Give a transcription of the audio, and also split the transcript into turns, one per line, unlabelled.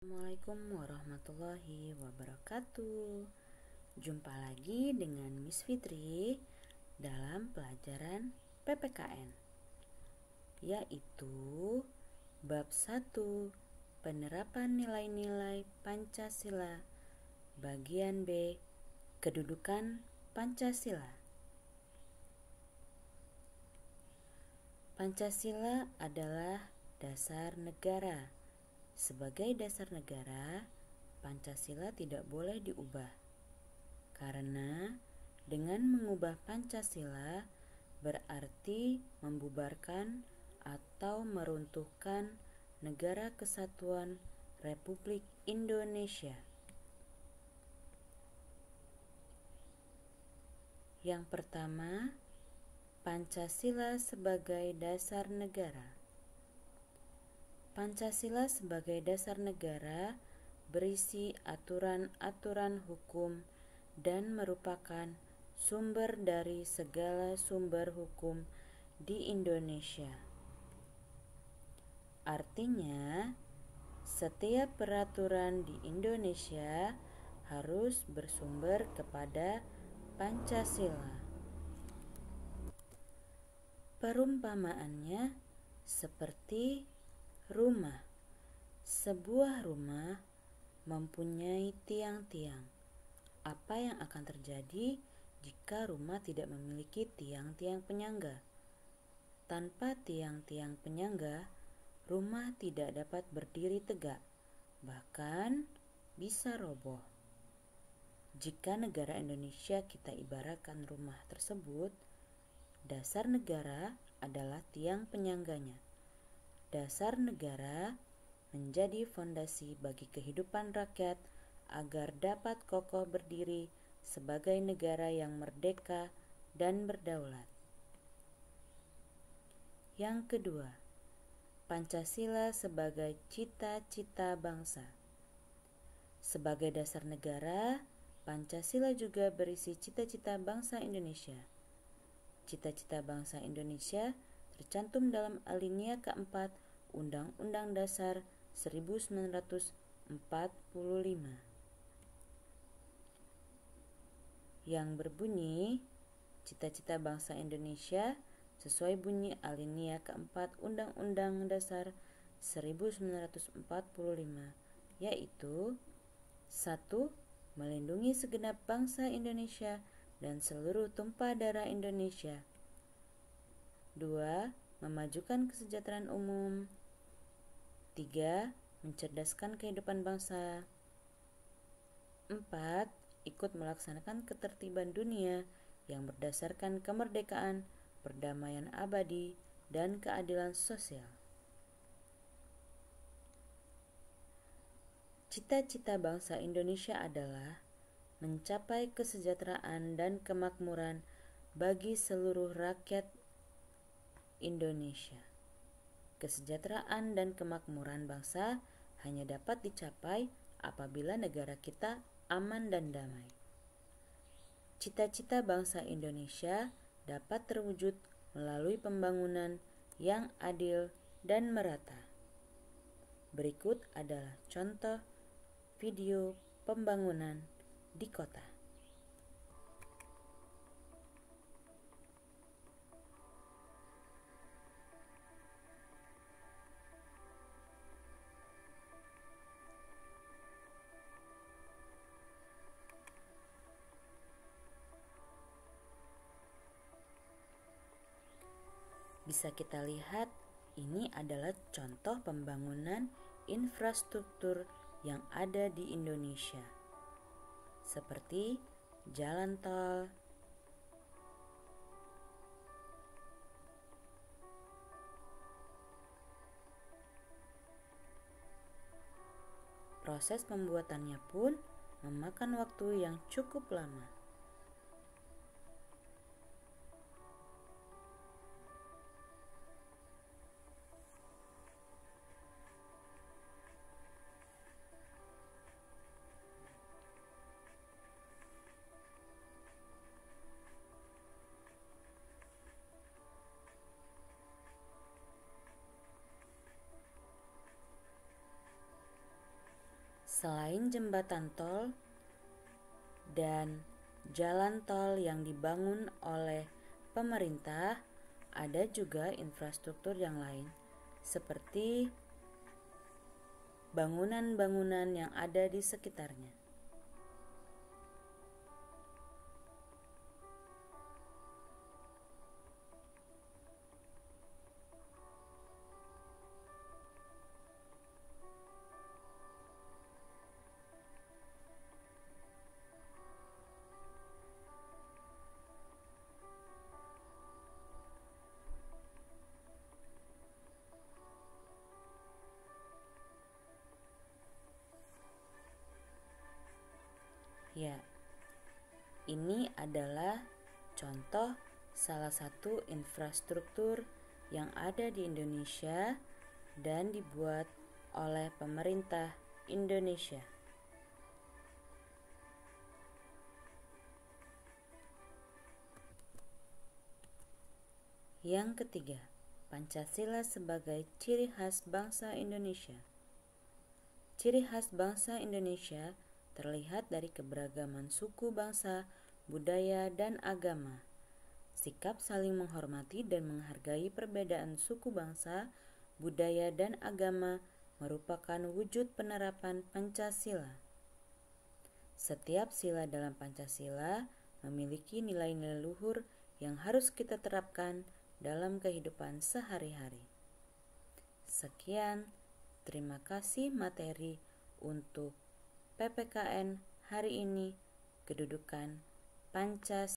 Assalamualaikum warahmatullahi wabarakatuh. Jumpa lagi dengan Miss Fitri dalam pelajaran PPKN, yaitu bab 1, penerapan nilai-nilai Pancasila, bagian B, kedudukan Pancasila. Pancasila adalah dasar negara. Sebagai dasar negara, Pancasila tidak boleh diubah. Karena dengan mengubah Pancasila berarti membubarkan atau meruntuhkan Negara Kesatuan Republik Indonesia. Yang pertama, Pancasila sebagai dasar negara. Pancasila sebagai dasar negara berisi aturan-aturan hukum dan merupakan sumber dari segala sumber hukum di Indonesia. Artinya, setiap peraturan di Indonesia harus bersumber kepada Pancasila. Perumpamaannya seperti rumah. Sebuah rumah mempunyai tiang-tiang. Apa yang akan terjadi jika rumah tidak memiliki tiang-tiang penyangga? Tanpa tiang-tiang penyangga, rumah tidak dapat berdiri tegak, bahkan bisa roboh. Jika negara Indonesia kita ibaratkan rumah tersebut, dasar negara adalah tiang penyangganya. Dasar negara menjadi fondasi bagi kehidupan rakyat agar dapat kokoh berdiri sebagai negara yang merdeka dan berdaulat. Yang kedua, Pancasila sebagai cita-cita bangsa. Sebagai dasar negara, Pancasila juga berisi cita-cita bangsa Indonesia. Cita-cita bangsa Indonesia tercantum dalam alinea keempat Undang-Undang Dasar 1945 yang berbunyi, cita-cita bangsa Indonesia sesuai bunyi alinea keempat Undang-Undang Dasar 1945, yaitu 1. Melindungi segenap bangsa Indonesia dan seluruh tumpah darah Indonesia. 2. Memajukan kesejahteraan umum. 3. Mencerdaskan kehidupan bangsa. 4. Ikut melaksanakan ketertiban dunia yang berdasarkan kemerdekaan, perdamaian abadi, dan keadilan sosial. Cita-cita bangsa Indonesia adalah mencapai kesejahteraan dan kemakmuran bagi seluruh rakyat Indonesia. Kesejahteraan dan kemakmuran bangsa hanya dapat dicapai apabila negara kita aman dan damai. Cita-cita bangsa Indonesia dapat terwujud melalui pembangunan yang adil dan merata. Berikut adalah contoh video pembangunan di kota. Bisa kita lihat, ini adalah contoh pembangunan infrastruktur yang ada di Indonesia, seperti jalan tol, proses pembuatannya pun memakan waktu yang cukup lama. Selain jembatan tol dan jalan tol yang dibangun oleh pemerintah, ada juga infrastruktur yang lain, seperti bangunan-bangunan yang ada di sekitarnya. Ya, ini adalah contoh salah satu infrastruktur yang ada di Indonesia dan dibuat oleh pemerintah Indonesia. Yang ketiga, Pancasila sebagai ciri khas bangsa Indonesia. Ciri khas bangsa Indonesia terlihat dari keberagaman suku bangsa, budaya, dan agama. Sikap saling menghormati dan menghargai perbedaan suku bangsa, budaya, dan agama merupakan wujud penerapan Pancasila. Setiap sila dalam Pancasila memiliki nilai-nilai luhur yang harus kita terapkan dalam kehidupan sehari-hari. Sekian, terima kasih materi untuk PPKN hari ini, kedudukan Pancasila.